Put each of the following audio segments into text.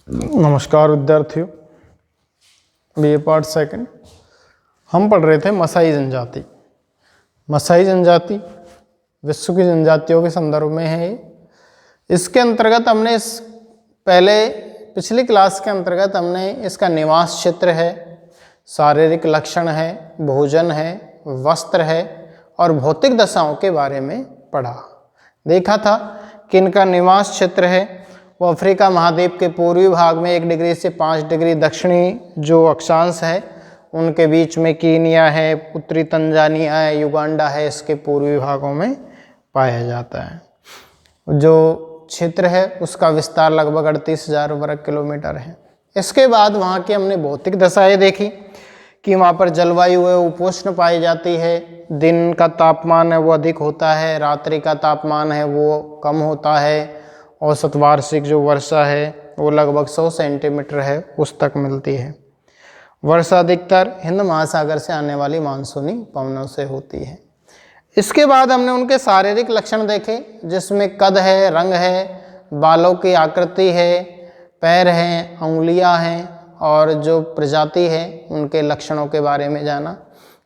नमस्कार विद्यार्थियों। BA part second हम पढ़ रहे थे मसाई जनजाति। मसाई जनजाति विश्व की जनजातियों के संदर्भ में है ये। इसके अंतर्गत हमने पिछली क्लास के अंतर्गत हमने इसका निवास क्षेत्र है, शारीरिक लक्षण है, भोजन है, वस्त्र है और भौतिक दशाओं के बारे में पढ़ा। देखा था कि इनका निवास क्षेत्र है वो अफ्रीका महाद्वीप के पूर्वी भाग में 1 डिग्री से 5 डिग्री दक्षिणी जो अक्षांश है उनके बीच में कीनिया है, उत्तरी तंजानिया है, युगांडा है, इसके पूर्वी भागों में पाया जाता है। जो क्षेत्र है उसका विस्तार लगभग 38,000 वर्ग किलोमीटर है। इसके बाद वहाँ की हमने भौतिक दशाएं देखी कि वहाँ पर जलवायु है उपोष्ण पाई जाती है, दिन का तापमान है वो अधिक होता है, रात्रि का तापमान है वो कम होता है, औसत वार्षिक जो वर्षा है वो लगभग 100 सेंटीमीटर है उस तक मिलती है। वर्षा अधिकतर हिंद महासागर से आने वाली मानसूनी पवनों से होती है। इसके बाद हमने उनके शारीरिक लक्षण देखे जिसमें कद है, रंग है, बालों की आकृति है, पैर हैं, उंगलियां हैं और जो प्रजाति है उनके लक्षणों के बारे में जाना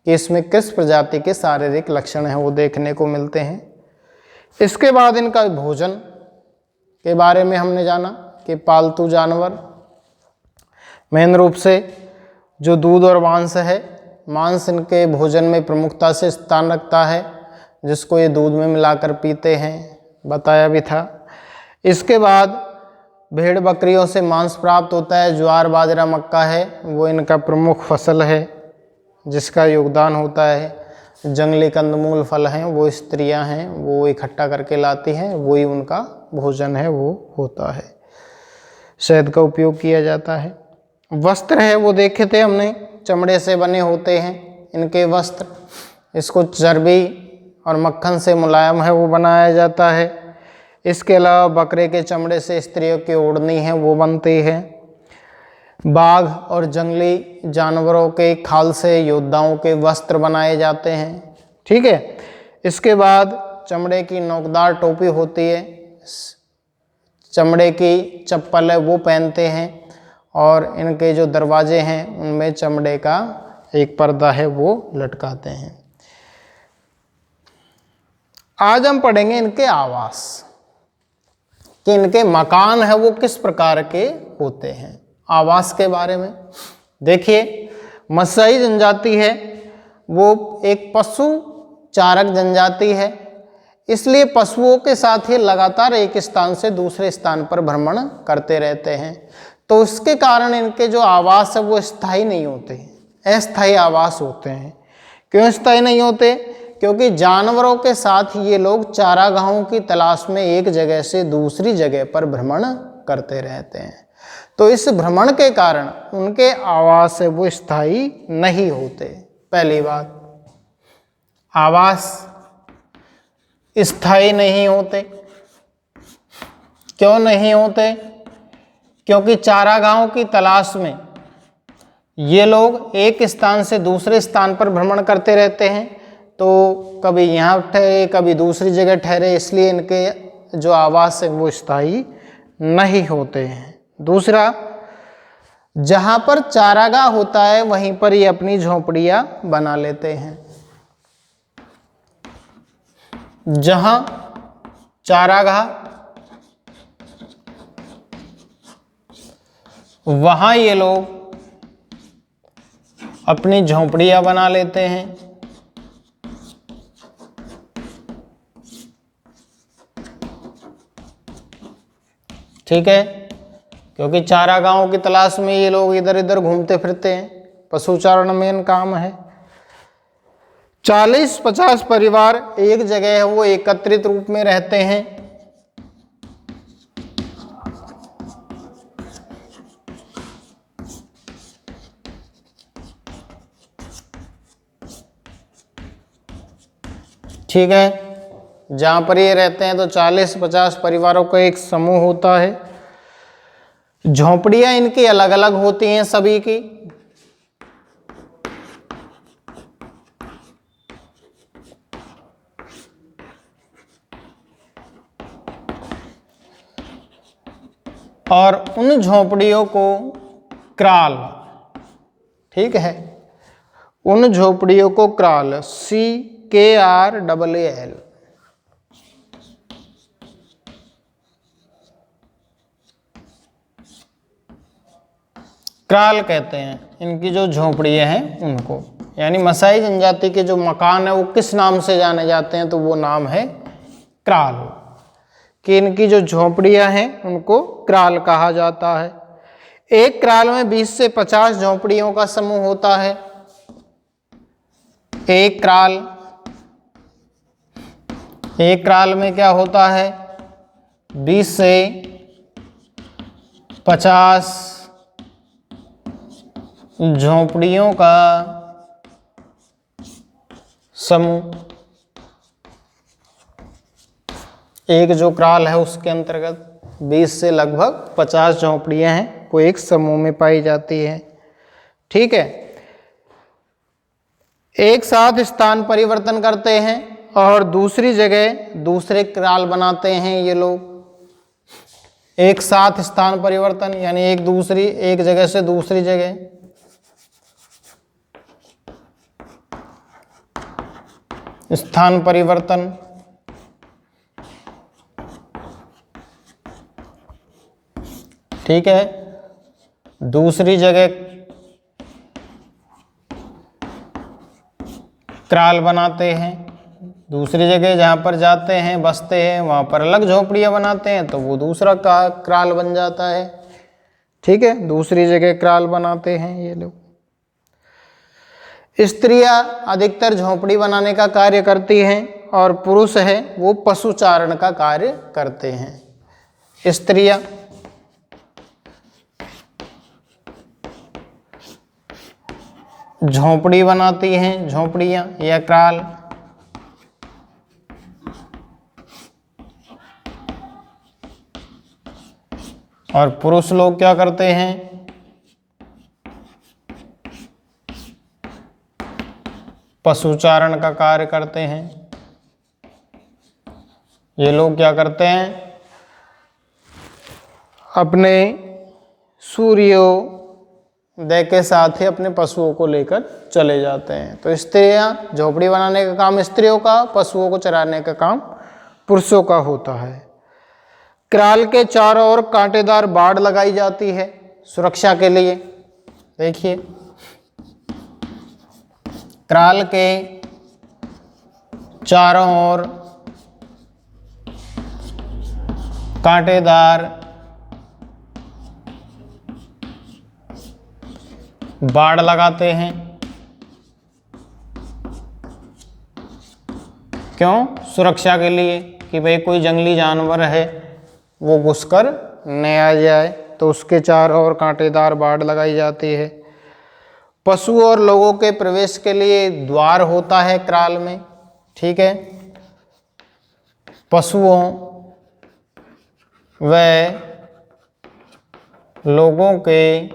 कि इसमें किस प्रजाति के शारीरिक लक्षण हैं वो देखने को मिलते हैं। इसके बाद इनका भोजन के बारे में हमने जाना कि पालतू जानवर मेन रूप से जो दूध और मांस है, मांस इनके भोजन में प्रमुखता से स्थान रखता है जिसको ये दूध में मिलाकर पीते हैं, बताया भी था। इसके बाद भेड़ बकरियों से मांस प्राप्त होता है। ज्वार बाजरा मक्का है वो इनका प्रमुख फसल है जिसका योगदान होता है। जंगली कंदमूल फल हैं वो स्त्रियां हैं वो इकट्ठा करके लाती हैं, वही उनका भोजन है वो होता है। शहद का उपयोग किया जाता है। वस्त्र है वो देखे थे हमने, चमड़े से बने होते हैं इनके वस्त्र। इसको चर्बी और मक्खन से मुलायम है वो बनाया जाता है। इसके अलावा बकरे के चमड़े से स्त्रियों की ओढ़नी है वो बनती है। बाघ और जंगली जानवरों के खाल से योद्धाओं के वस्त्र बनाए जाते हैं। ठीक है। इसके बाद चमड़े की नोकदार टोपी होती है, चमड़े की चप्पल है वो पहनते हैं और इनके जो दरवाजे हैं उनमें चमड़े का एक पर्दा है वो लटकाते हैं। आज हम पढ़ेंगे इनके आवास कि इनके मकान है वो किस प्रकार के होते हैं। आवास के बारे में देखिए, मसाई जनजाति है वो एक पशु चारक जनजाति है, इसलिए पशुओं के साथ ही लगातार एक स्थान से दूसरे स्थान पर भ्रमण करते रहते हैं। तो इसके कारण इनके जो आवास है वो स्थायी नहीं होते, अस्थायी आवास होते हैं। क्यों स्थायी नहीं होते? क्योंकि जानवरों के साथ ये लोग चारागाहों की तलाश में एक जगह से दूसरी जगह पर भ्रमण करते रहते हैं। तो इस भ्रमण के कारण उनके आवास है वो स्थायी नहीं होते। पहली बात, आवास स्थायी नहीं होते। क्यों नहीं होते? क्योंकि चारागाहों की तलाश में ये लोग एक स्थान से दूसरे स्थान पर भ्रमण करते रहते हैं, तो कभी यहाँ ठहरे कभी दूसरी जगह ठहरे, इसलिए इनके जो आवास है वो स्थायी नहीं होते हैं। दूसरा, जहाँ पर चारागाह होता है वहीं पर ये अपनी झोपड़ियाँ बना लेते हैं। जहाँ चारागाह वहाँ ये लोग अपनी झोपड़ियाँ बना लेते हैं। ठीक है, क्योंकि चारागाहों की तलाश में ये लोग इधर इधर घूमते फिरते हैं, पशुचारण मेन काम है। 40-50 परिवार एक जगह है वो एकत्रित रूप में रहते हैं। ठीक है, जहाँ पर ये रहते हैं तो 40-50 परिवारों का एक समूह होता है। झोपड़ियाँ इनकी अलग अलग होती हैं सभी की। और उन झोपड़ियों को क्राल, ठीक है, उन झोपड़ियों को क्राल, CKRAAL, क्राल कहते हैं इनकी जो झोपड़ियाँ हैं उनको। यानी मसाई जनजाति के जो मकान है वो किस नाम से जाने जाते हैं, तो वो नाम है क्राल, कि इनकी जो झोपड़ियाँ हैं उनको क्राल कहा जाता है। एक क्राल में 20 से 50 झोपड़ियों का समूह होता है। एक क्राल में क्या होता है, 20 से 50 झोपड़ियों का समूह। एक जो क्राल है उसके अंतर्गत 20 से लगभग 50 झोपड़ियां हैं, वो एक समूह में पाई जाती है। ठीक है, एक साथ स्थान परिवर्तन करते हैं और दूसरी जगह दूसरे क्राल बनाते हैं ये लोग। एक साथ स्थान परिवर्तन यानी एक जगह से दूसरी जगह। स्थान परिवर्तन, ठीक है, दूसरी जगह क्राल बनाते हैं, दूसरी जगह जहाँ पर जाते हैं बसते हैं वहाँ पर अलग झोपड़ियाँ बनाते हैं, तो वो दूसरा क्राल बन जाता है। ठीक है, दूसरी जगह क्राल बनाते हैं ये लोग। स्त्रियां अधिकतर झोपड़ी बनाने का कार्य करती हैं और पुरुष है वो पशुचारण का कार्य करते हैं। स्त्रियां झोपड़ी बनाती हैं, झोपड़ियां या क्राल, और पुरुष लोग क्या करते हैं, पशुचारण का कार्य करते हैं। ये लोग क्या करते हैं, अपने सूर्योदय के साथ ही अपने पशुओं को लेकर चले जाते हैं। तो स्त्रियां झोपड़ी बनाने का काम स्त्रियों का, पशुओं को चराने का काम पुरुषों का होता है। क्राल के चारों ओर कांटेदार बाड़ लगाई जाती है सुरक्षा के लिए। देखिए, क्राल के चारों ओर कांटेदार बाड़ लगाते हैं। क्यों? सुरक्षा के लिए, कि भाई कोई जंगली जानवर है वो घुसकर न आ जाए, तो उसके चारों ओर कांटेदार बाड़ लगाई जाती है। पशु और लोगों के प्रवेश के लिए द्वार होता है क्राल में। ठीक है, पशुओं व लोगों के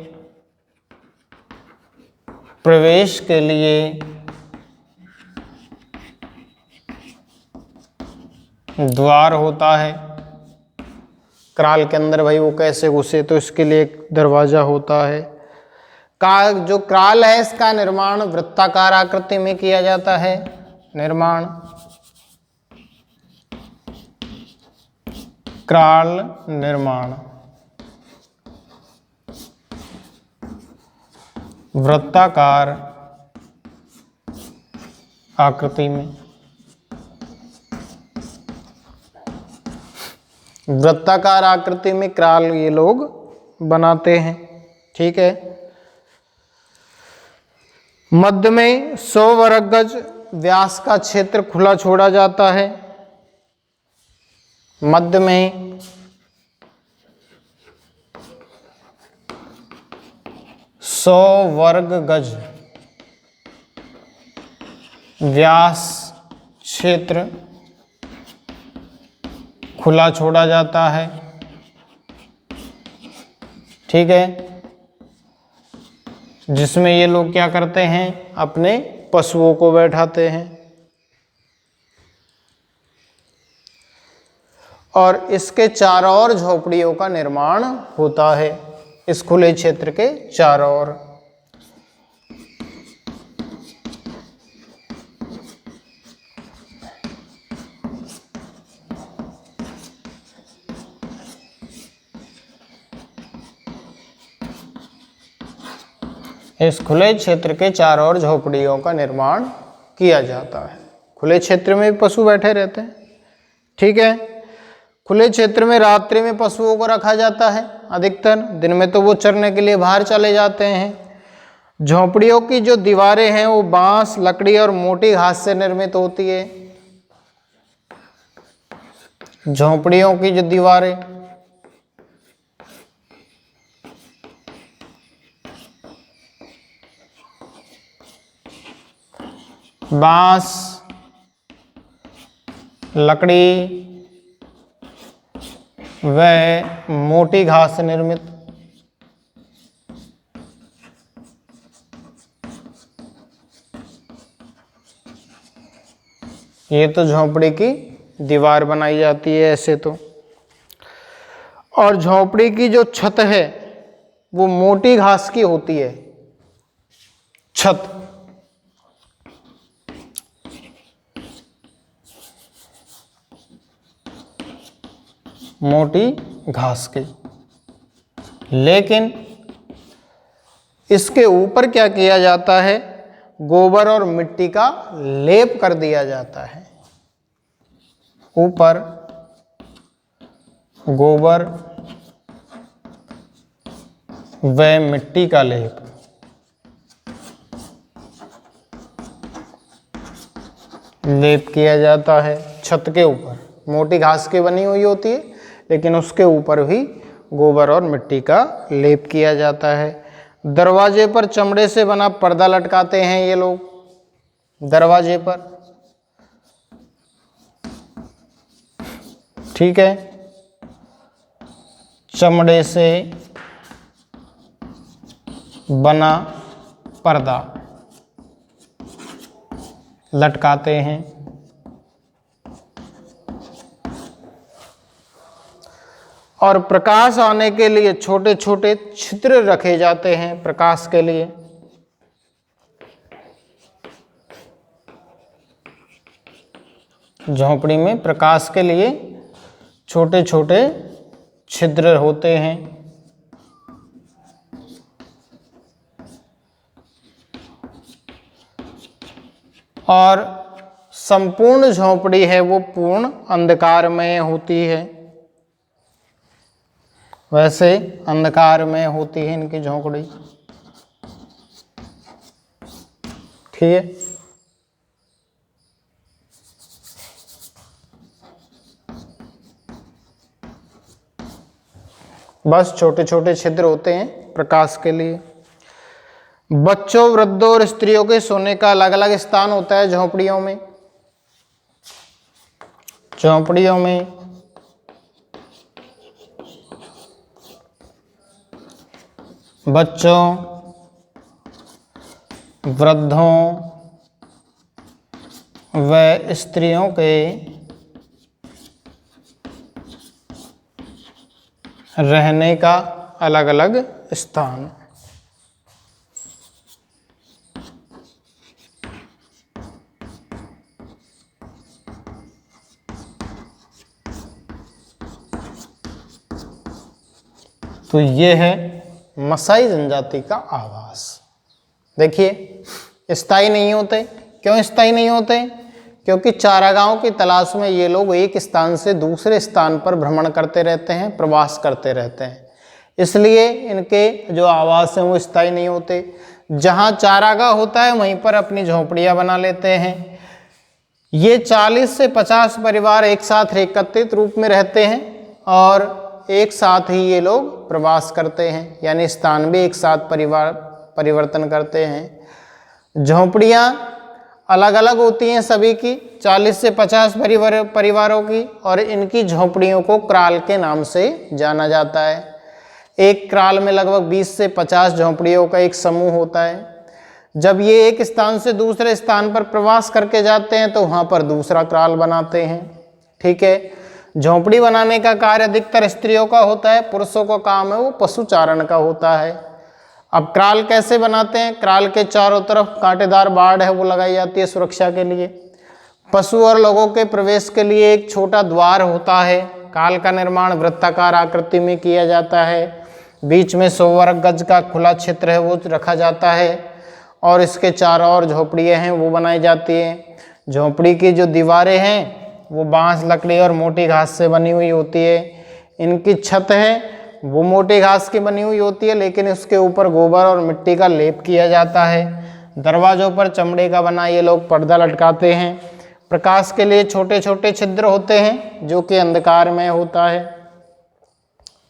प्रवेश के लिए द्वार होता है क्राल के अंदर। भाई वो कैसे घुसे, तो इसके लिए एक दरवाजा होता है। जो क्राल है इसका निर्माण वृत्ताकार आकृति में किया जाता है। निर्माण क्राल निर्माण वृत्ताकार आकृति में। वृत्ताकार आकृति में क्राल ये लोग बनाते हैं। ठीक है, मध्य में 100 वर्ग गज व्यास का क्षेत्र खुला छोड़ा जाता है। मध्य में 100 वर्ग गज व्यास क्षेत्र खुला छोड़ा जाता है। ठीक है, जिसमें ये लोग क्या करते हैं, अपने पशुओं को बैठाते हैं। और इसके चारों ओर झोपड़ियों का निर्माण होता है, इस खुले क्षेत्र के चारों ओर। इस खुले क्षेत्र के चारों ओर झोपड़ियों का निर्माण किया जाता है। खुले क्षेत्र में भी पशु बैठे रहते हैं, ठीक है। खुले क्षेत्र में रात्रि में पशुओं को रखा जाता है अधिकतर, दिन में तो वो चरने के लिए बाहर चले जाते हैं। झोपड़ियों की जो दीवारें हैं वो बांस, लकड़ी और मोटी घास से निर्मित होती है। झोपड़ियों की जो दीवारें बांस, लकड़ी व मोटी घास से निर्मित। ये तो झोपड़ी की दीवार बनाई जाती है ऐसे तो। और झोपड़ी की जो छत है वो मोटी घास की होती है। छत मोटी घास की, लेकिन इसके ऊपर क्या किया जाता है, गोबर और मिट्टी का लेप कर दिया जाता है। ऊपर गोबर व मिट्टी का लेप। लेप किया जाता है छत के ऊपर। मोटी घास की बनी हुई होती है, लेकिन उसके ऊपर भी गोबर और मिट्टी का लेप किया जाता है। दरवाजे पर चमड़े से बना पर्दा लटकाते हैं ये लोग दरवाजे पर, ठीक है। चमड़े से बना पर्दा लटकाते हैं। और प्रकाश आने के लिए छोटे छोटे छिद्र रखे जाते हैं प्रकाश के लिए। झोपड़ी में प्रकाश के लिए छोटे छोटे छिद्र होते हैं। और संपूर्ण झोपड़ी है वो पूर्ण अंधकारमय होती है। वैसे अंधकार में होती है इनकी झोंपड़ी, ठीक है। बस छोटे छोटे छिद्र होते हैं प्रकाश के लिए। बच्चों, वृद्धों और स्त्रियों के सोने का अलग अलग स्थान होता है झोंपड़ियों में। झोंपड़ियों में बच्चों, वृद्धों व स्त्रियों के रहने का अलग अलग स्थान। तो ये है मसाई जनजाति का आवास। देखिए स्थायी नहीं होते। क्यों स्थायी नहीं होते? क्योंकि चारागाहों की तलाश में ये लोग एक स्थान से दूसरे स्थान पर भ्रमण करते रहते हैं, प्रवास करते रहते हैं, इसलिए इनके जो आवास हैं वो स्थायी नहीं होते। जहाँ चारागाह होता है वहीं पर अपनी झोपड़ियाँ बना लेते हैं। ये 40 से 50 परिवार एक साथ एकत्रित रूप में रहते हैं और एक साथ ही ये लोग प्रवास करते हैं, यानी स्थान भी एक साथ परिवर्तन करते हैं। झोपड़ियाँ अलग अलग होती हैं सभी की, 40 से 50 परिवारों की, और इनकी झोपड़ियों को क्राल के नाम से जाना जाता है। एक क्राल में लगभग 20 से 50 झोपड़ियों का एक समूह होता है। जब ये एक स्थान से दूसरे स्थान पर प्रवास करके जाते हैं तो वहाँ पर दूसरा क्राल बनाते हैं, ठीक है। झोंपड़ी बनाने का कार्य अधिकतर स्त्रियों का होता है, पुरुषों का काम है वो पशुचारण का होता है। अब क्राल कैसे बनाते हैं? क्राल के चारों तरफ कांटेदार बाड़ है वो लगाई जाती है सुरक्षा के लिए। पशु और लोगों के प्रवेश के लिए एक छोटा द्वार होता है। काल का निर्माण वृत्ताकार आकृति में किया जाता है। बीच में 100 वर्ग गज का खुला क्षेत्र है वो रखा जाता है और इसके चारों ओर झोपड़ियाँ हैं वो बनाई जाती हैं। झोपड़ी की जो दीवारें हैं वो बांस, लकड़ी और मोटी घास से बनी हुई होती है। इनकी छत है वो मोटी घास की बनी हुई होती है, लेकिन उसके ऊपर गोबर और मिट्टी का लेप किया जाता है। दरवाजों पर चमड़े का बना ये लोग पर्दा लटकाते हैं। प्रकाश के लिए छोटे छोटे छिद्र होते हैं जो कि अंधकार में होता है।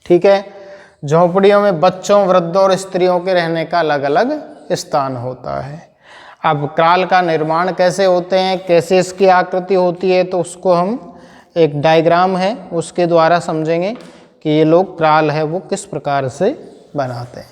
ठीक है। झोंपड़ियों में बच्चों, वृद्धों और स्त्रियों के रहने का अलग अलग स्थान होता है। अब क्राल का निर्माण कैसे होते हैं, कैसे इसकी आकृति होती है, तो उसको हम एक डायग्राम है उसके द्वारा समझेंगे कि ये लोग क्राल है वो किस प्रकार से बनाते हैं।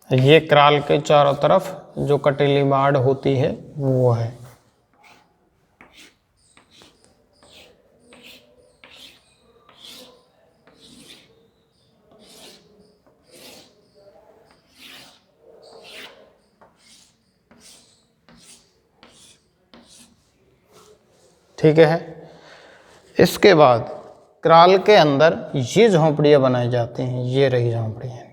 ये क्राल के चारों तरफ जो कटीली बाड़ होती है वो है। ठीक है। इसके बाद क्राल के अंदर ये झोंपड़ियाँ बनाई जाती हैं, ये रही झोंपड़ियाँ।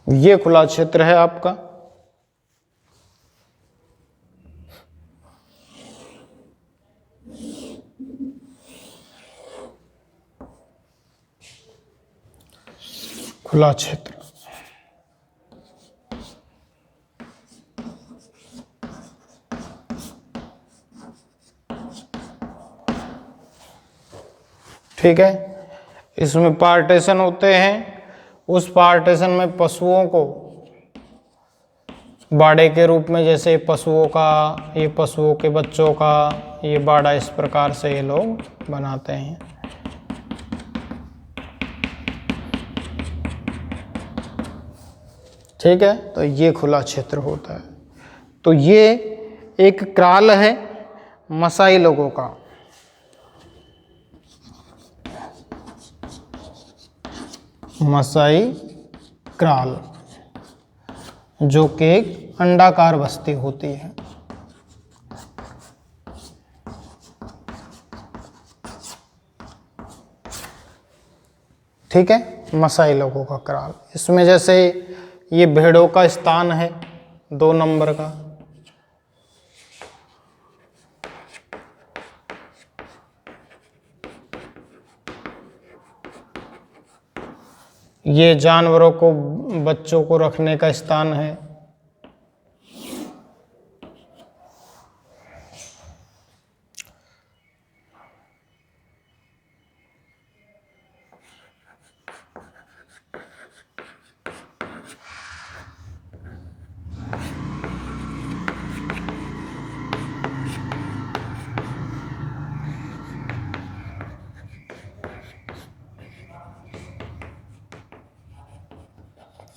ये खुला क्षेत्र है आपका। खुला क्षेत्र। ठीक है, इसमें पार्टीशन होते हैं। उस पार्टीशन में पशुओं को बाड़े के रूप में, जैसे पशुओं का, ये पशुओं के बच्चों का ये बाड़ा, इस प्रकार से ये लोग बनाते हैं। ठीक है, तो ये खुला क्षेत्र होता है। तो ये एक क्राल है मसाई लोगों का। मसाई क्राल, जो कि एक अंडाकार बस्ती होती है। ठीक है, मसाई लोगों का क्राल। इसमें जैसे ये भेड़ों का स्थान है 2 नंबर का। ये जानवरों को, बच्चों को रखने का स्थान है।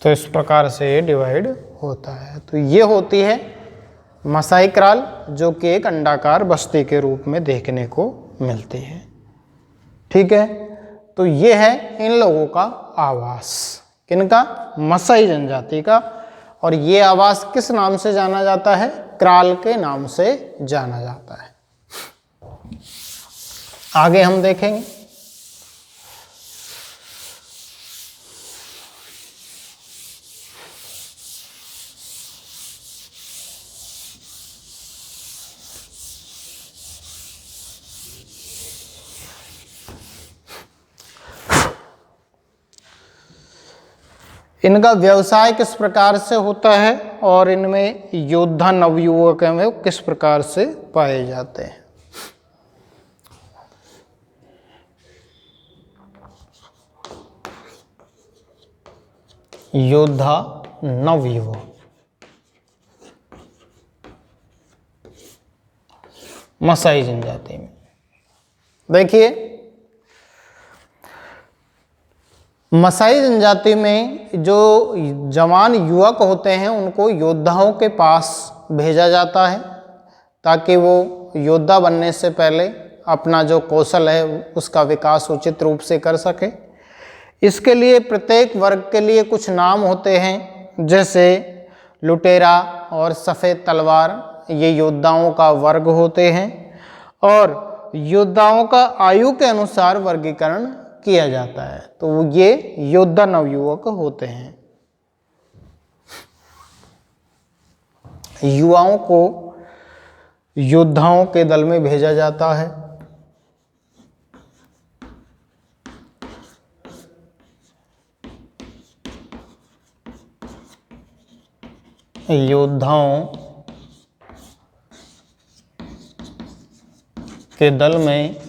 तो इस प्रकार से ये डिवाइड होता है। तो ये होती है मसाई क्राल, जो कि एक अंडाकार बस्ती के रूप में देखने को मिलती है। ठीक है, तो ये है इन लोगों का आवास। किनका? मसाई जनजाति का। और ये आवास किस नाम से जाना जाता है? क्राल के नाम से जाना जाता है। आगे हम देखेंगे। इनका व्यवसाय किस प्रकार से होता है और इनमें योद्धा नवयुवक में किस प्रकार से पाए जाते हैं? योद्धा नवयुवक मसाई जनजाति में। देखिए, मसाई जनजाति में जो जवान युवक होते हैं उनको योद्धाओं के पास भेजा जाता है, ताकि वो योद्धा बनने से पहले अपना जो कौशल है उसका विकास उचित रूप से कर सके। इसके लिए प्रत्येक वर्ग के लिए कुछ नाम होते हैं, जैसे लुटेरा और सफ़ेद तलवार, ये योद्धाओं का वर्ग होते हैं। और योद्धाओं का आयु के अनुसार वर्गीकरण किया जाता है, तो ये योद्धा नवयुवक होते हैं। युवाओं को योद्धाओं के दल में भेजा जाता है। योद्धाओं के दल में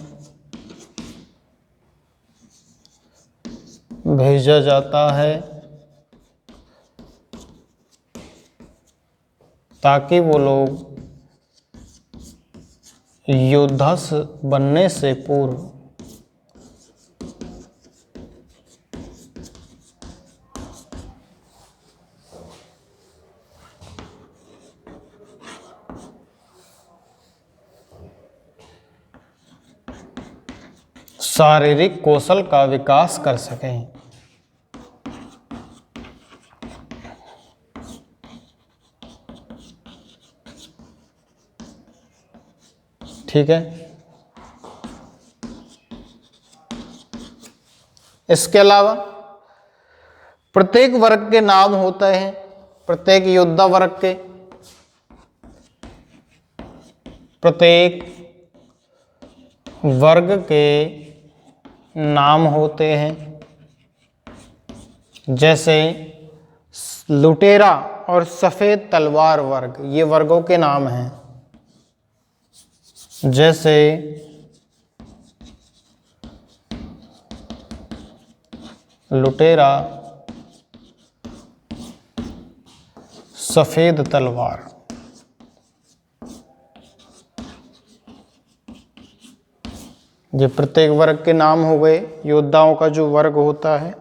भेजा जाता है ताकि वो लोग योद्धा बनने से पूर्व शारीरिक कौशल का विकास कर सकें। ठीक है, इसके अलावा प्रत्येक वर्ग के नाम होते हैं, प्रत्येक योद्धा वर्ग के प्रत्येक वर्ग के नाम होते हैं। जैसे लुटेरा और सफेद तलवार वर्ग, ये वर्गों के नाम हैं। जैसे लुटेरा, सफेद तलवार। ये प्रत्येक वर्ग के नाम हो गए, योद्धाओं का जो वर्ग होता है।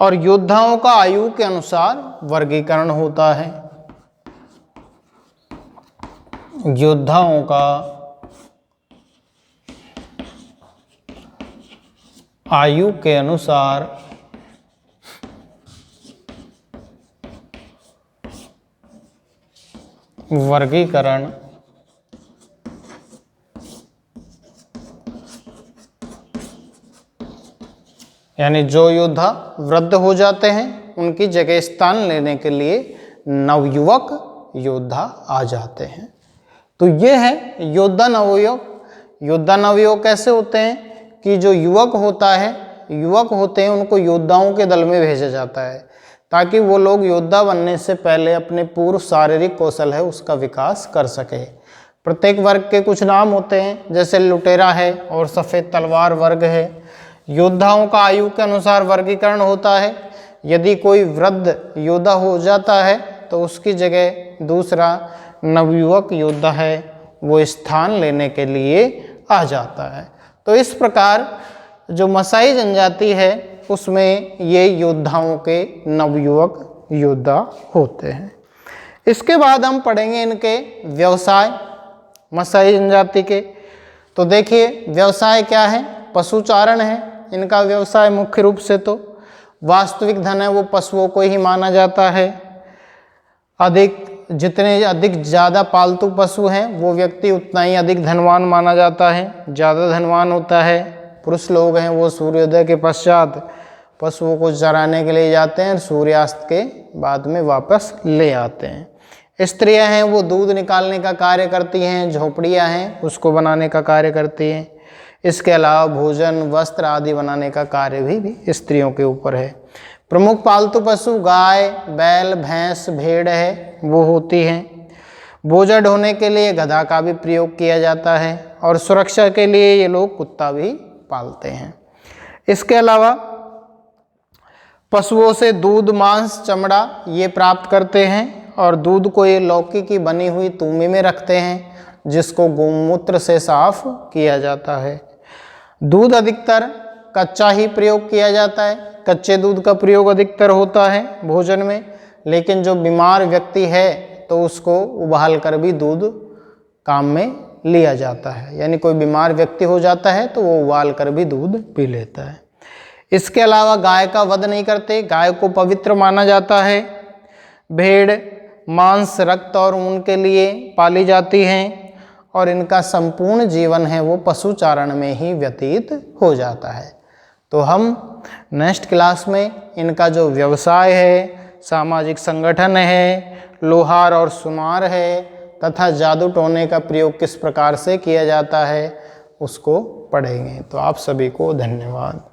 और योद्धाओं का आयु के अनुसार वर्गीकरण होता है। योद्धाओं का आयु के अनुसार वर्गीकरण यानी जो योद्धा वृद्ध हो जाते हैं उनकी जगह स्थान लेने के लिए नवयुवक योद्धा आ जाते हैं। तो ये है योद्धा नवयुवक। योद्धा नवयुवक कैसे होते हैं कि जो युवक होता है, युवक होते हैं, उनको योद्धाओं के दल में भेजा जाता है ताकि वो लोग योद्धा बनने से पहले अपने पूर्व शारीरिक कौशल है उसका विकास कर सके। प्रत्येक वर्ग के कुछ नाम होते हैं, जैसे लुटेरा है और सफ़ेद तलवार वर्ग है। योद्धाओं का आयु के अनुसार वर्गीकरण होता है। यदि कोई वृद्ध योद्धा हो जाता है तो उसकी जगह दूसरा नवयुवक योद्धा है वो स्थान लेने के लिए आ जाता है। तो इस प्रकार जो मसाई जनजाति है उसमें ये योद्धाओं के नवयुवक योद्धा होते हैं। इसके बाद हम पढ़ेंगे इनके व्यवसाय मसाई जनजाति के। तो देखिए व्यवसाय क्या है, पशुचारण है इनका व्यवसाय मुख्य रूप से। तो वास्तविक धन है वो पशुओं को ही माना जाता है। जितने अधिक ज़्यादा पालतू पशु हैं वो व्यक्ति उतना ही अधिक धनवान माना जाता है, ज़्यादा धनवान होता है। पुरुष लोग हैं वो सूर्योदय के पश्चात पशुओं को चराने के लिए जाते हैं और सूर्यास्त के बाद में वापस ले आते हैं। स्त्रियां हैं वो दूध निकालने का कार्य करती हैं, झोपड़ियां हैं उसको बनाने का कार्य करती हैं। इसके अलावा भोजन वस्त्र आदि बनाने का कार्य भी स्त्रियों के ऊपर है। प्रमुख पालतू पशु गाय, बैल, भैंस, भेड़ है वो होती हैं। बोझा ढोने के लिए गधा का भी प्रयोग किया जाता है और सुरक्षा के लिए ये लोग कुत्ता भी पालते हैं। इसके अलावा पशुओं से दूध, मांस, चमड़ा ये प्राप्त करते हैं और दूध को ये लौकी की बनी हुई तूमी में रखते हैं जिसको गौमूत्र से साफ किया जाता है। दूध अधिकतर कच्चा ही प्रयोग किया जाता है, कच्चे दूध का प्रयोग अधिकतर होता है भोजन में। लेकिन जो बीमार व्यक्ति है तो उसको उबाल कर भी दूध काम में लिया जाता है, यानी कोई बीमार व्यक्ति हो जाता है तो वो उबाल कर भी दूध पी लेता है। इसके अलावा गाय का वध नहीं करते, गाय को पवित्र माना जाता है। भेड़ मांस, रक्त और ऊन के लिए पाली जाती हैं और इनका संपूर्ण जीवन है वो पशुचारण में ही व्यतीत हो जाता है। तो हम नेक्स्ट क्लास में इनका जो व्यवसाय है, सामाजिक संगठन है, लोहार और सुनार है तथा जादू टोने का प्रयोग किस प्रकार से किया जाता है उसको पढ़ेंगे। तो आप सभी को धन्यवाद।